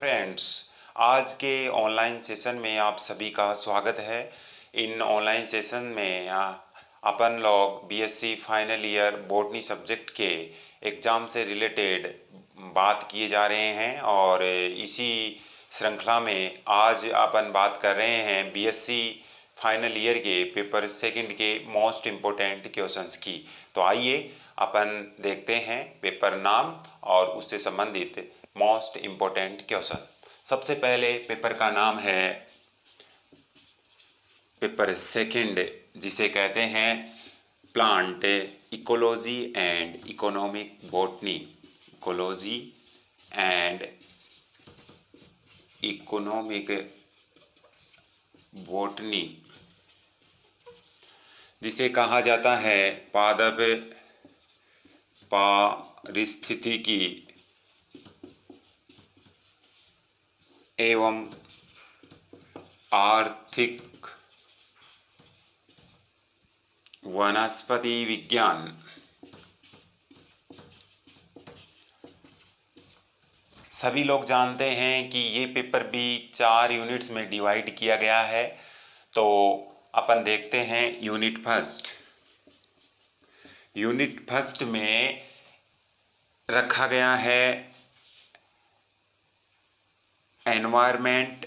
Friends, आज के online session में आप सभी का स्वागत है। इन ऑनलाइन सेशन में अपन लोग BSc final year botany subject के एग्ज़ाम से रिलेटेड बात किए जा रहे हैं और इसी श्रृंखला में आज अपन बात कर रहे हैं बीएससी फाइनल ईयर के पेपर सेकंड के मोस्ट इम्पोर्टेंट क्वेश्चंस की। तो आइए अपन देखते हैं पेपर नाम और उससे संबंधित मोस्ट इम्पोर्टेंट क्वेश्चन। सबसे पहले पेपर का नाम है पेपर सेकंड, जिसे कहते हैं plant ecology and economic botany. Ecology and economic botany, जिसे कहा जाता है पादप पारिस्थितिकी एवं आर्थिक वनस्पति विज्ञान। सभी लोग जानते हैं कि ये पेपर भी 4 यूनिट्स में डिवाइड किया गया है। तो अपन देखते हैं यूनिट फर्स्ट। यूनिट फर्स्ट में रखा गया है environment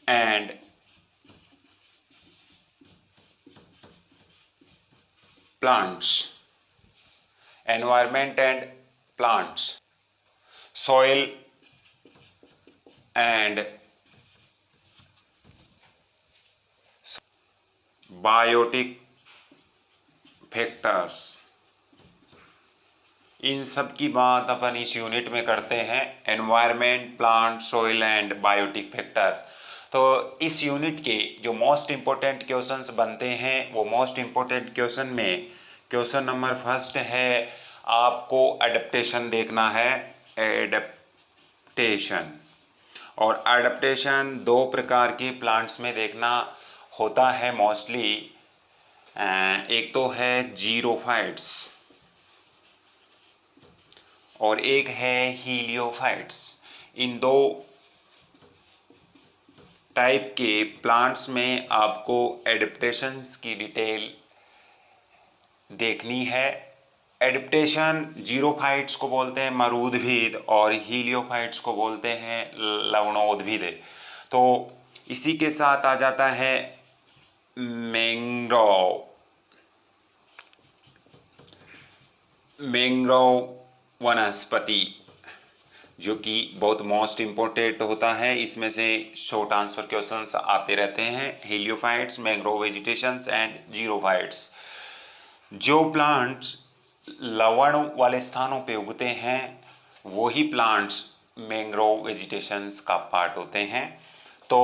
and plants. Environment and plants, soil and biotic factors. इन सब की बात अपन इस यूनिट में करते हैं, environment, plant, soil and biotic factors. तो इस यूनिट के जो मोस्ट इम्पोर्टेंट क्वेश्चंस बनते हैं, वो मोस्ट इम्पोर्टेंट क्वेश्चन में क्वेश्चन नंबर फर्स्ट है, आपको एडेप्टेशन देखना है। एडेप्टेशन, और एडेप्टेशन 2 प्रकार के प्लांट्स में देखना होता है मोस्टली। एक तो है जीरोफाइट्स और एक है हीलियोफाइट्स। इन 2 टाइप के प्लांट्स में आपको एडेप्टेशंस की डिटेल देखनी है। एडेप्टेशन जीरोफाइट्स को बोलते हैं मरूदभिद और हीलियोफाइट्स को बोलते हैं लवणोद्भिद। तो इसी के साथ आ जाता है मैंग्रोव। मैंग्रोव वनस्पति, जो कि बहुत मोस्ट इम्पोर्टेंट होता है। इसमें से शॉर्ट आंसर क्वेश्चंस आते रहते हैं। हीलियोफाइट्स, मैंग्रोव वेजिटेशंस एंड जीरोफाइट्स। जो प्लांट्स लवण वाले स्थानों पे उगते हैं वही प्लांट्स मैंग्रोव वेजिटेशंस का पार्ट होते हैं। तो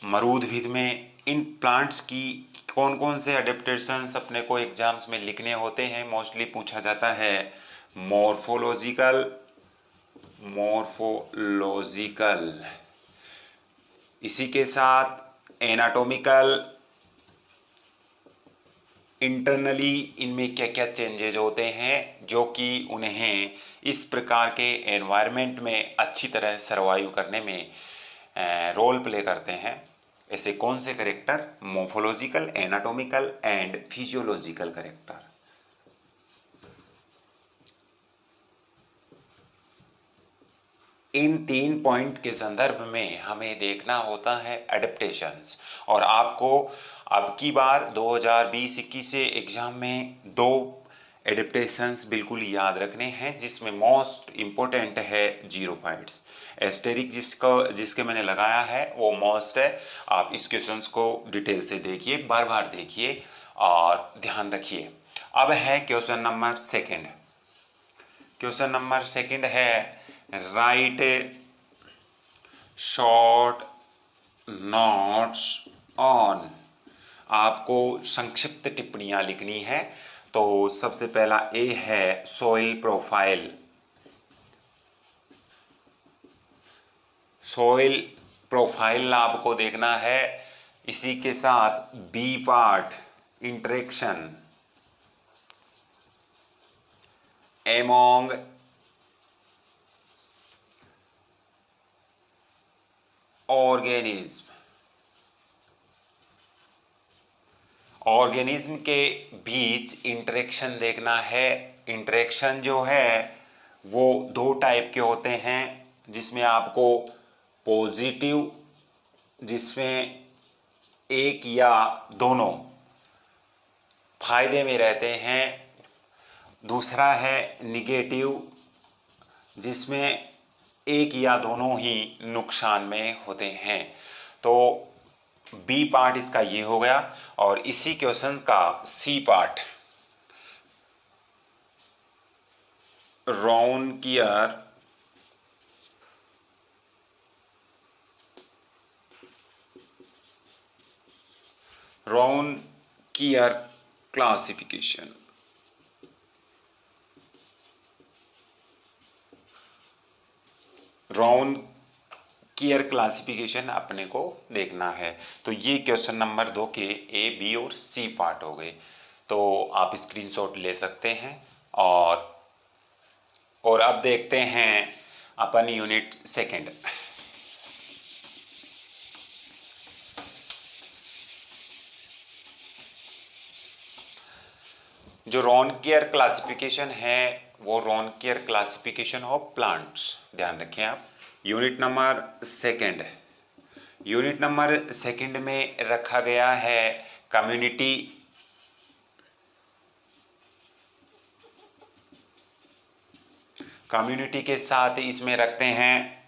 मरूदभिद में इन प्लांट्स की कौन कौन से अडेप्टेशंस अपने को एग्जाम्स में लिखने होते हैं, मोस्टली पूछा जाता है मॉर्फोलॉजिकल। इसी के साथ एनाटॉमिकल, इंटरनली इनमें क्या क्या चेंजेज होते हैं जो कि उन्हें इस प्रकार के एनवायरनमेंट में अच्छी तरह सर्वाइव करने में रोल प्ले करते हैं। ऐसे कौन से character? Morphological, anatomical and physiological character. In 3 point के संदर्भ में हमें देखना होता है एडेप्टेशंस। और आपको अब की बार 2020-21 से एग्जाम में 2 एडेप्टेशंस बिल्कुल याद रखने हैं, जिसमें मोस्ट इम्पोर्टेंट है जीरोफाइट्स। एस्टेरिक जिसके मैंने लगाया है वो मोस्ट है। आप इस क्वेश्चंस को डिटेल से देखिए, बार बार देखिए और ध्यान रखिए। अब है question number second. Question number second है राइट शॉर्ट नोट्स ऑन। आपको संक्षिप्त टिप्पणियां लिखनी है। तो सबसे पहला ए है सॉइल प्रोफाइल। सॉइल प्रोफाइल आपको देखना है। इसी के साथ B part, interaction among organism, organism के बीच इंटरेक्शन देखना है। इंटरेक्शन जो है वो दो टाइप के होते हैं, जिसमें आपको पॉजिटिव, जिसमें एक या दोनों फायदे में रहते हैं, दूसरा है निगेटिव, जिसमें एक या दोनों ही नुकसान में होते हैं। तो बी पार्ट इसका ये हो गया, और इसी क्वेश्चन का सी पार्ट, रॉनकियर क्लासिफिकेशन। रॉनकियर क्लासिफिकेशन अपने को देखना है। तो ये क्वेश्चन नंबर 2 के ए, बी और सी पार्ट हो गए। तो आप स्क्रीनशॉट ले सकते हैं। और अब देखते हैं अपन यूनिट सेकंड। जो रॉनकियर क्लासिफिकेशन है वो रॉनकियर क्लासिफिकेशन ऑफ प्लांट्स, ध्यान रखें आप। Unit number second, unit number second में रखा गया है कम्युनिटी, कम्युनिटी के साथ इसमें रखते हैं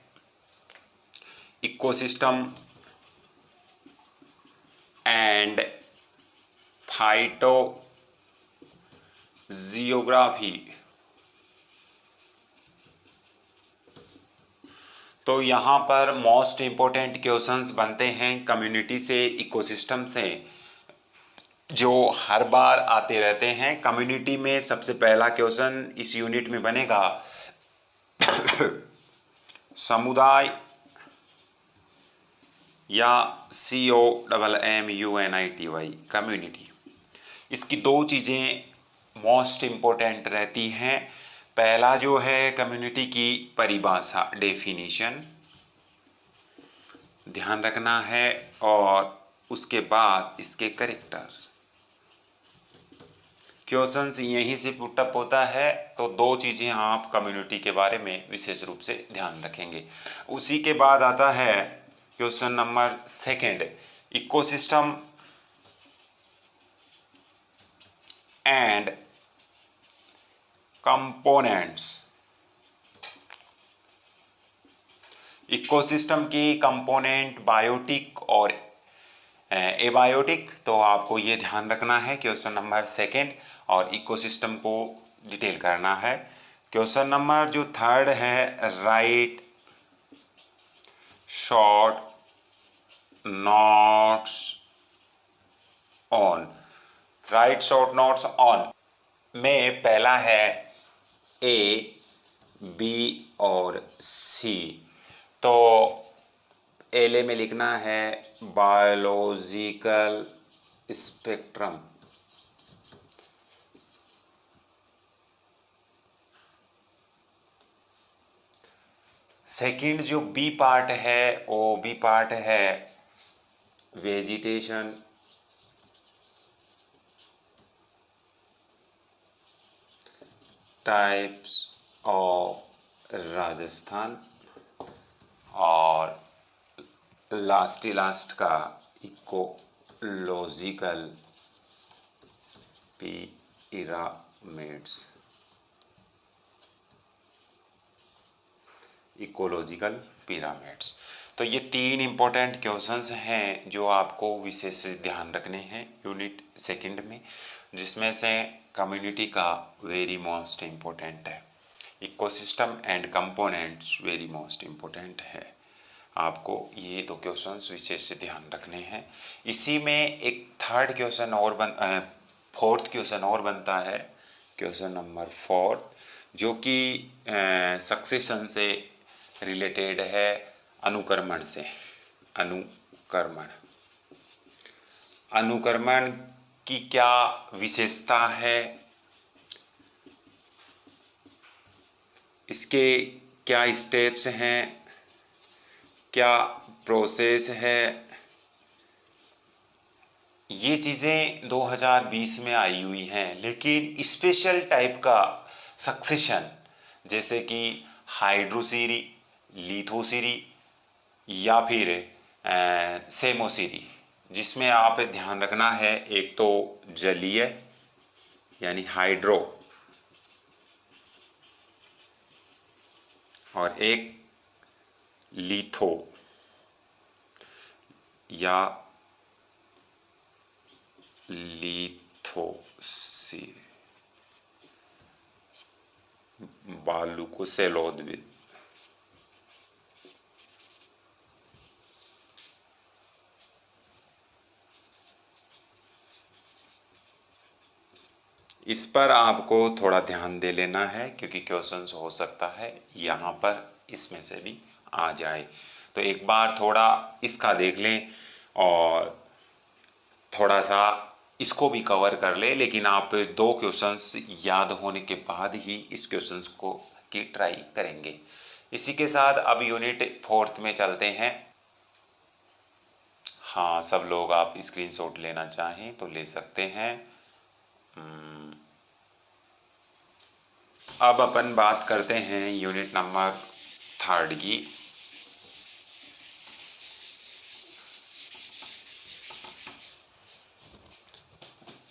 इकोसिस्टम एंड फाइटोजियोग्राफी। तो यहाँ पर मोस्ट इंपॉर्टेंट क्वेश्चंस बनते हैं कम्युनिटी से, इकोसिस्टम से, जो हर बार आते रहते हैं। कम्युनिटी में सबसे पहला क्वेश्चन इस यूनिट में बनेगा समुदाय, या COMMUNITY, कम्युनिटी। इसकी दो चीज़ें मोस्ट इम्पोर्टेंट रहती हैं। पहला जो है कम्युनिटी की परिभाषा, डेफिनेशन ध्यान रखना है, और उसके बाद इसके कैरेक्टर्स। क्वेश्चंस यहीं से पुटअप होता है, तो दो चीज़ें आप कम्युनिटी के बारे में विशेष रूप से ध्यान रखेंगे। उसी के बाद आता है question number second, ecosystem and components. Ecosystem की कंपोनेंट बायोटिक और एबायोटिक, तो आपको ये ध्यान रखना है क्वेश्चन नंबर सेकंड, और इकोसिस्टम को डिटेल करना है। क्वेश्चन नंबर जो थर्ड है, right short notes on. Right short notes on में पहला है ए, बी और सी। तो एले में लिखना है बायोलॉजिकल स्पेक्ट्रम। सेकंड जो बी पार्ट है वो बी पार्ट है वेजिटेशन, टाइप्स ऑफ राजस्थान, और लास्ट का इकोलॉजिकल पिरामिड्स। Ecological pyramids. तो ये तीन इंपॉर्टेंट क्वेश्चंस हैं जो आपको विशेष ध्यान रखने हैं यूनिट सेकंड में, जिसमें से कम्युनिटी का वेरी मोस्ट इम्पोर्टेंट है, ecosystem and components very most important है। आपको ये दो क्वेश्चंस विशेष ध्यान रखने हैं। इसी में एक थर्ड क्वेश्चन और फोर्थ क्वेश्चन और बनता है, क्वेश्चन नंबर 4, जो कि सक्सेशन से रिलेटेड है, अनुक्रमण से। अनुक्रमण, अनुक्रमण की क्या विशेषता है, इसके क्या स्टेप्स हैं, क्या प्रोसेस है, ये चीज़ें 2020 में आई हुई हैं। लेकिन स्पेशल टाइप का सक्सेशन जैसे कि हाइड्रोसीरी, लिथोसीरी या फिर सेमोसीरी, जिसमें आप ध्यान रखना है एक तो जलीय यानी हाइड्रो और एक लिथो या लिथोसी, बालू को सेलोद। इस पर आपको थोड़ा ध्यान दे लेना है क्योंकि क्वेश्चंस हो सकता है यहाँ पर इसमें से भी आ जाए। तो एक बार थोड़ा इसका देख लें और थोड़ा सा इसको भी कवर कर ले, लेकिन आप 2 क्वेश्चंस याद होने के बाद ही इस क्वेश्चंस को की ट्राई करेंगे। इसी के साथ अब यूनिट 4 में चलते हैं। हाँ, सब लोग आप स्क्रीनशॉट लेना चाहें तो ले सकते हैं। अब अपन बात करते हैं यूनिट नंबर 3 की।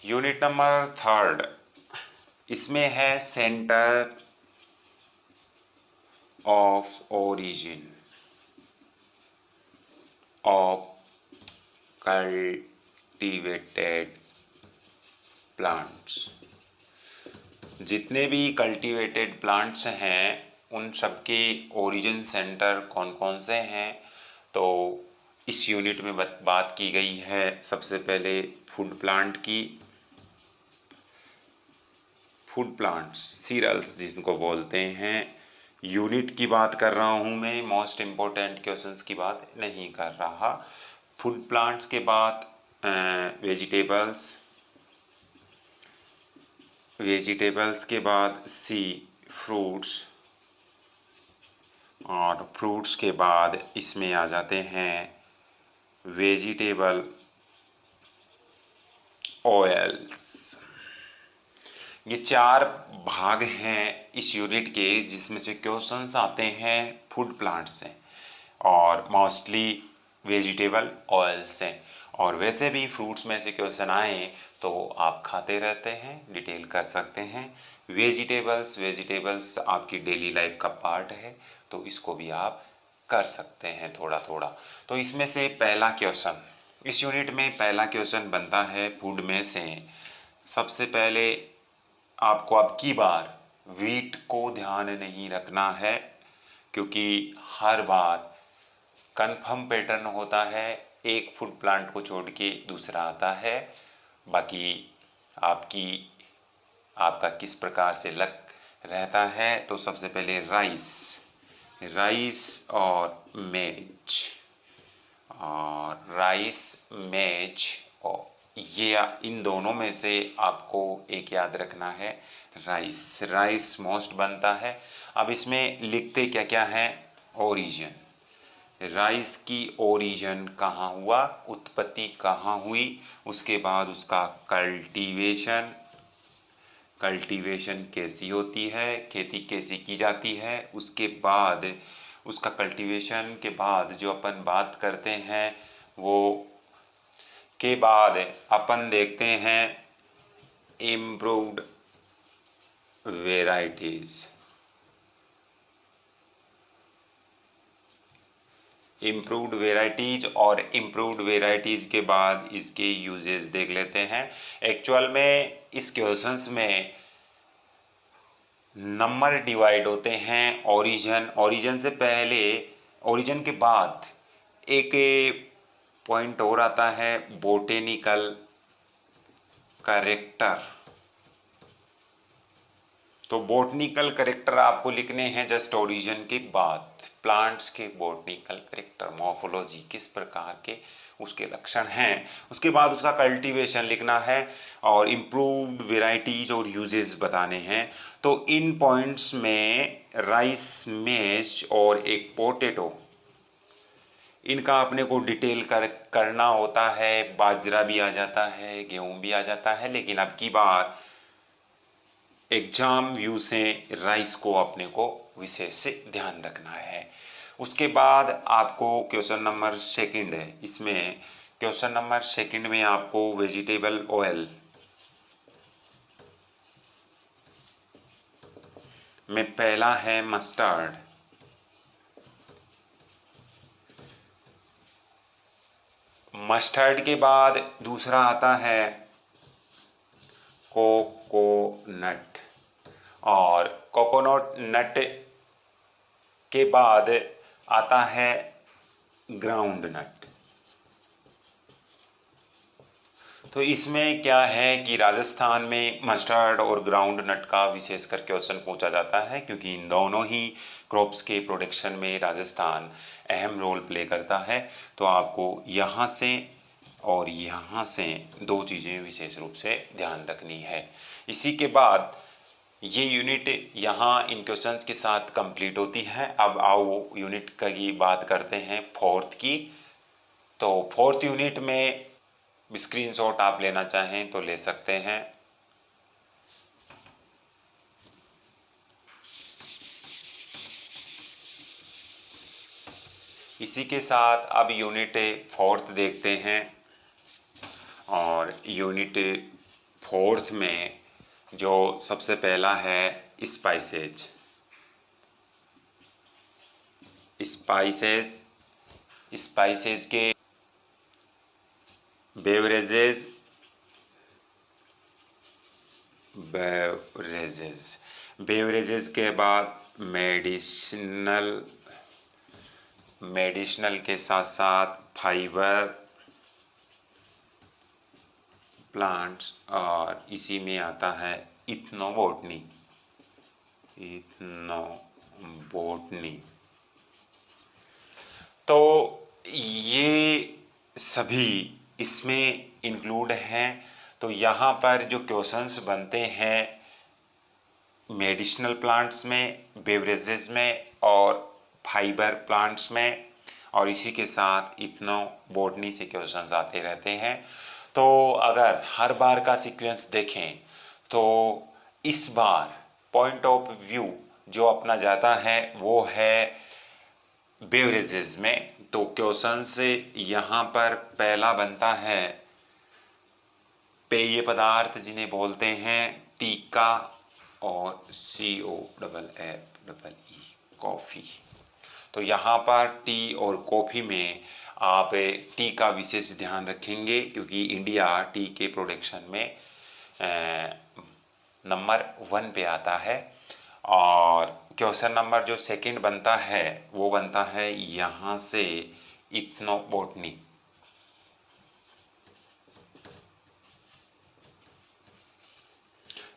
यूनिट नंबर 3 इसमें है centre of origin of cultivated plants. जितने भी कल्टीवेटेड प्लांट्स हैं उन सबके ओरिजिन सेंटर कौन कौन से हैं, तो इस यूनिट में बात की गई है। सबसे पहले फूड प्लांट की, फूड प्लांट्स सीरियल्स जिनको बोलते हैं। यूनिट की बात कर रहा हूँ मैं, मोस्ट इम्पोर्टेंट क्वेश्चंस की बात नहीं कर रहा। फूड प्लांट्स के बाद वेजिटेबल्स, वेजिटेबल्स के बाद सी फ्रूट्स, और फ्रूट्स के बाद इसमें आ जाते हैं वेजिटेबल ऑयल्स। ये 4 भाग हैं इस यूनिट के जिसमें से क्वेश्चंस आते हैं फूड प्लांट से और मोस्टली वेजिटेबल ऑयल से। और वैसे भी फ्रूट्स में से क्वेश्चन आए तो आप खाते रहते हैं, डिटेल कर सकते हैं। वेजिटेबल्स आपकी डेली लाइफ का पार्ट है तो इसको भी आप कर सकते हैं थोड़ा थोड़ा। तो इसमें से पहला क्वेश्चन, इस यूनिट में पहला क्वेश्चन बनता है फूड में से। सबसे पहले आपको अब की बार वीट को ध्यान नहीं रखना है क्योंकि हर बार कन्फर्म पैटर्न होता है, एक फूड प्लांट को छोड़ के दूसरा आता है। बाकी आपका किस प्रकार से लक रहता है। तो सबसे पहले राइस और मेज, और राइस मेज और ये इन दोनों में से आपको एक याद रखना है, राइस मोस्ट बनता है। अब इसमें लिखते क्या क्या है, ओरिजिन, राइस की ओरिजिन कहाँ हुआ, उत्पत्ति कहाँ हुई, उसके बाद उसका कल्टीवेशन कैसी होती है, खेती कैसी की जाती है, उसके बाद उसका कल्टीवेशन के बाद जो अपन बात करते हैं वो के बाद अपन देखते हैं इम्प्रूव्ड और इम्प्रूव्ड वेराइटीज़ के बाद इसके यूजेस देख लेते हैं। एक्चुअल में इस क्वेश्चंस में नंबर डिवाइड होते हैं, ओरिजिन से पहले, ओरिजिन के बाद एक पॉइंट और आता है बोटेनिकल कैरेक्टर। तो बोटनिकल कैरेक्टर आपको लिखने हैं जस्ट ओरिजिन के बाद, प्लांट्स के बोटनिकल कैरेक्टर, मॉर्फोलॉजी किस प्रकार के उसके लक्षण हैं, उसके बाद उसका कल्टीवेशन लिखना है और इम्प्रूव्ड वेराइटीज और यूजेस बताने हैं। तो इन पॉइंट्स में राइस मेज और एक पोटैटो, इनका अपने को डिटेल करना होता है। बाजरा भी आ जाता है, गेहूं भी आ जाता है, लेकिन अब की बार एग्जाम व्यू से राइस को अपने को विशेष से ध्यान रखना है। उसके बाद आपको क्वेश्चन नंबर सेकंड है, इसमें क्वेश्चन नंबर सेकंड में आपको वेजिटेबल ऑयल में पहला है मस्टर्ड, मस्टर्ड के बाद दूसरा आता है कोकोनट, और कोकोनट नट के बाद आता है ग्राउंड नट। तो इसमें क्या है कि राजस्थान में मस्टर्ड और ग्राउंड नट का विशेषकर क्वेश्चन पूछा जाता है, क्योंकि इन दोनों ही क्रॉप्स के प्रोडक्शन में राजस्थान अहम रोल प्ले करता है। तो आपको यहाँ से और यहाँ से दो चीज़ें विशेष रूप से ध्यान रखनी है। इसी के बाद ये यूनिट यहाँ इन क्वेश्चंस के साथ कंप्लीट होती है। अब आओ यूनिट की बात करते हैं फोर्थ की। तो फोर्थ यूनिट में स्क्रीनशॉट आप लेना चाहें तो ले सकते हैं। इसी के साथ अब यूनिट फोर्थ देखते हैं, और यूनिट फोर्थ में जो सबसे पहला है स्पाइसेज। स्पाइसेज के बेवरेजेस के बाद मेडिसिनल के साथ साथ फाइबर प्लांट्स, और इसी में आता है इथनोबोटनी। तो ये सभी इसमें इंक्लूड हैं। तो यहाँ पर जो क्वेश्चंस बनते हैं मेडिसिनल प्लांट्स में, बेवरेजेस में और फाइबर प्लांट्स में, और इसी के साथ इथनोबोटनी से क्वेश्चंस आते रहते हैं। तो अगर हर बार का सीक्वेंस देखें तो इस बार पॉइंट ऑफ व्यू जो अपना जाता है वो है बेवरेजेस में। तो क्वेश्चन से यहाँ पर पहला बनता है पेय पदार्थ जिन्हें बोलते हैं टीका और COFFEE कॉफ़ी। तो यहाँ पर टी और कॉफ़ी में आप टी का विशेष ध्यान रखेंगे, क्योंकि इंडिया टी के प्रोडक्शन में नंबर 1 पे आता है। और क्वेश्चन नंबर जो सेकंड बनता है वो बनता है यहाँ से इथनोबोटनी।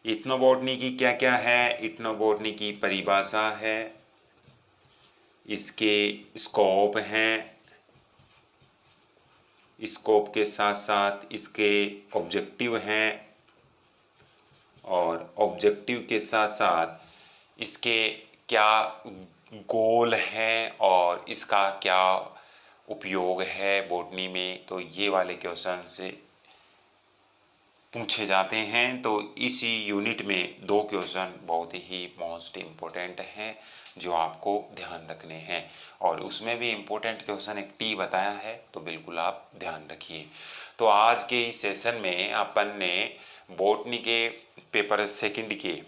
इथनोबोटनी की क्या क्या है, इथनोबोटनी की परिभाषा है, इसके स्कोप हैं, स्कोप के साथ साथ इसके ऑब्जेक्टिव हैं, और ऑब्जेक्टिव के साथ साथ इसके क्या गोल हैं और इसका क्या उपयोग है बॉटनी में। तो ये वाले क्वेश्चन से पूछे जाते हैं। तो इसी यूनिट में दो क्वेश्चन बहुत ही मोस्ट इम्पोर्टेंट हैं जो आपको ध्यान रखने हैं, और उसमें भी इम्पोर्टेंट क्वेश्चन एक टी बताया है, तो बिल्कुल आप ध्यान रखिए। तो आज के इस सेशन में अपन ने बॉटनी के पेपर सेकंड के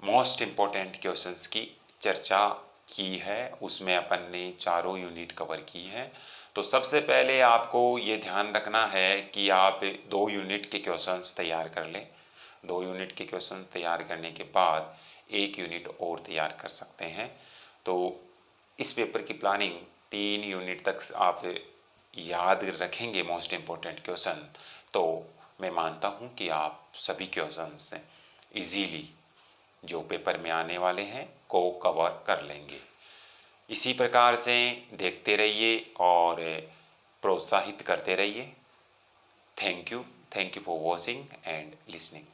मोस्ट इम्पोर्टेंट क्वेश्चंस की चर्चा की है। उसमें अपन ने चारों यूनिट कवर की है। तो सबसे पहले आपको ये ध्यान रखना है कि आप 2 यूनिट के क्वेश्चंस तैयार कर लें। 2 यूनिट के क्वेश्चन तैयार करने के बाद 1 यूनिट और तैयार कर सकते हैं। तो इस पेपर की प्लानिंग 3 यूनिट तक आप याद रखेंगे मोस्ट इम्पोर्टेंट क्वेश्चन, तो मैं मानता हूँ कि आप सभी क्वेश्चंस इजीली जो पेपर में आने वाले हैं को कवर कर लेंगे। इसी प्रकार से देखते रहिए और प्रोत्साहित करते रहिए। Thank you for watching and listening.